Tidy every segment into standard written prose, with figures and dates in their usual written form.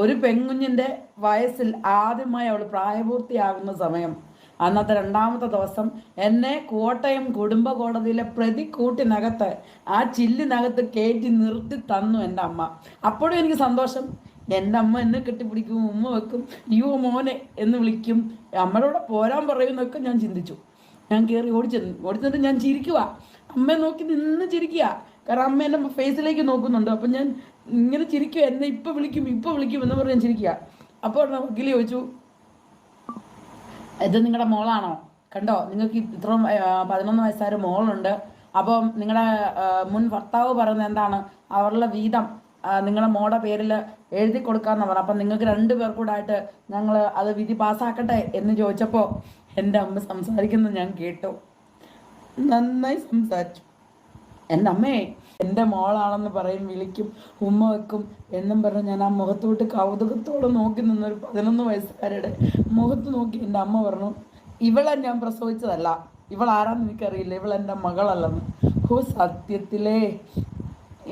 ഒരു പെൺകുഞ്ഞിൻ്റെ വയസ്സിൽ ആദ്യമായി അവൾ പ്രായപൂർത്തിയാകുന്ന സമയം അന്നത്തെ രണ്ടാമത്തെ ദിവസം എന്നെ കോട്ടയം കുടുംബ കോടതിയിലെ പ്രതിക്കൂട്ടിനകത്ത് ആ ചില്ലിനകത്ത് കയറ്റി നിർത്തി തന്നു എൻ്റെ അമ്മ. അപ്പോഴും എനിക്ക് സന്തോഷം. എൻ്റെ അമ്മ എന്നെ കെട്ടിപ്പിടിക്കും, ഉമ്മ വെക്കും, അയ്യോ മോനെ എന്ന് വിളിക്കും, അമ്മയോടെ പോരാൻ പറയുമെന്നൊക്കെ ഞാൻ ചിന്തിച്ചു. ഞാൻ കയറി ഓടിച്ചെന്നിട്ട് ഞാൻ ചിരിക്കുക, അമ്മയെ നോക്കി നിന്ന് ചിരിക്കുക. കാരണം അമ്മ എൻ്റെ ഫേസിലേക്ക് നോക്കുന്നുണ്ട്. അപ്പം ഞാൻ ഇങ്ങനെ ചിരിക്കുക, എന്നെ ഇപ്പം വിളിക്കും എന്ന് പറഞ്ഞ് ഞാൻ ചിരിക്കുക. അപ്പോൾ വക്കീൽ ചോദിച്ചു, ഇത് നിങ്ങളുടെ മോളാണോ? കണ്ടോ, നിങ്ങൾക്ക് ഇത്ര 11 വയസ്സായ മോളുണ്ട്. അപ്പം നിങ്ങളുടെ മുൻ ഭർത്താവ് പറയുന്നത് എന്താണ്, അവരുടെ വീതം നിങ്ങളുടെ മോളുടെ പേരിൽ എഴുതി കൊടുക്കാമെന്ന് പറഞ്ഞു. അപ്പം നിങ്ങൾക്ക് 2 പേർ കൂടെ ആയിട്ട് ഞങ്ങൾ അത് വിധി പാസ്സാക്കട്ടെ എന്ന് ചോദിച്ചപ്പോൾ എൻ്റെ അമ്മ സംസാരിക്കുന്നത് ഞാൻ കേട്ടു. നന്നായി സംസാരിച്ചു. എൻ്റെ അമ്മയെ എൻ്റെ മോളാണെന്ന് പറയും, വിളിക്കും, ഉമ്മ വെക്കും എന്നും പറഞ്ഞ് ഞാൻ ആ മുഖത്തോട്ട് കൗതുകത്തോടെ നോക്കി നിന്നൊരു 11 വയസ്സുകാരുടെ മുഖത്ത് നോക്കി എൻ്റെ അമ്മ പറഞ്ഞു, ഇവളെ ഞാൻ പ്രസവിച്ചതല്ല, ഇവളാരാന്ന് എനിക്കറിയില്ല, ഇവളെൻ്റെ മകളല്ലെന്ന്. സത്യത്തിലേ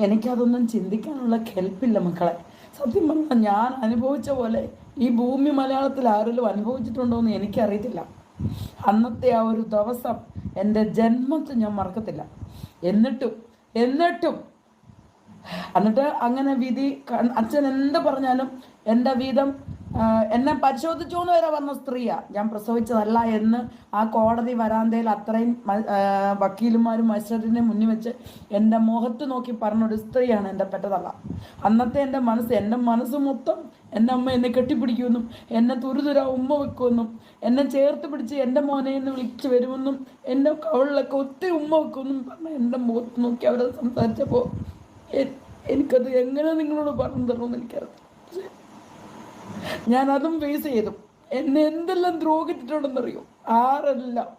എനിക്കതൊന്നും ചിന്തിക്കാനുള്ള കെൽപ്പില്ല മക്കളെ. സത്യം പറഞ്ഞാൽ ഞാൻ അനുഭവിച്ച പോലെ ഈ ഭൂമി മലയാളത്തിൽ ആരെങ്കിലും അനുഭവിച്ചിട്ടുണ്ടോ എന്ന് എനിക്കറിയത്തില്ല. അന്നത്തെ ആ ഒരു ദിവസം എൻ്റെ ജന്മത്തിൽ ഞാൻ മറക്കത്തില്ല. എന്നിട്ടും അങ്ങനെ വിധി, അച്ഛൻ എന്ത് പറഞ്ഞാലും എൻ്റെ വീതം എന്നെ പരിശോധിച്ചു എന്ന് വരെ വന്ന സ്ത്രീയാ, ഞാൻ പ്രസവിച്ചതല്ല എന്ന് ആ കോടതി വരാന്തയിൽ അത്രയും വക്കീലുമാരും മജിസ്ട്രേറ്റിനെ മുന്നിൽ വെച്ച് എൻ്റെ മുഖത്ത് നോക്കി പറഞ്ഞൊരു സ്ത്രീയാണ് എൻ്റെ പെറ്റതള്ള. അന്നത്തെ എൻ്റെ മനസ്സ് മൊത്തം എൻ്റെ അമ്മ എന്നെ കെട്ടിപ്പിടിക്കുമെന്നും എന്നെ തുരുതുര ഉമ്മ വെക്കുമെന്നും എന്നെ ചേർത്ത് പിടിച്ച് എൻ്റെ മോനെ എന്ന് വിളിച്ച് വരുമെന്നും എൻ്റെ കവളിലൊക്കെ ഒത്തിരി ഉമ്മ വെക്കുമെന്നും പറഞ്ഞ് എൻ്റെ മുഖത്ത് നോക്കി അവരത് സംസാരിച്ചപ്പോൾ എനിക്കത് എങ്ങനെ നിങ്ങളോട് പറഞ്ഞു തരണമെന്ന് എനിക്കറിയാം. ഞാൻ അതും ഫേസ് ചെയ്തു. എന്നെ എന്തെല്ലാം ദ്രോഹിച്ചിട്ടുണ്ടെന്നറിയോ? ആരെല്ലാം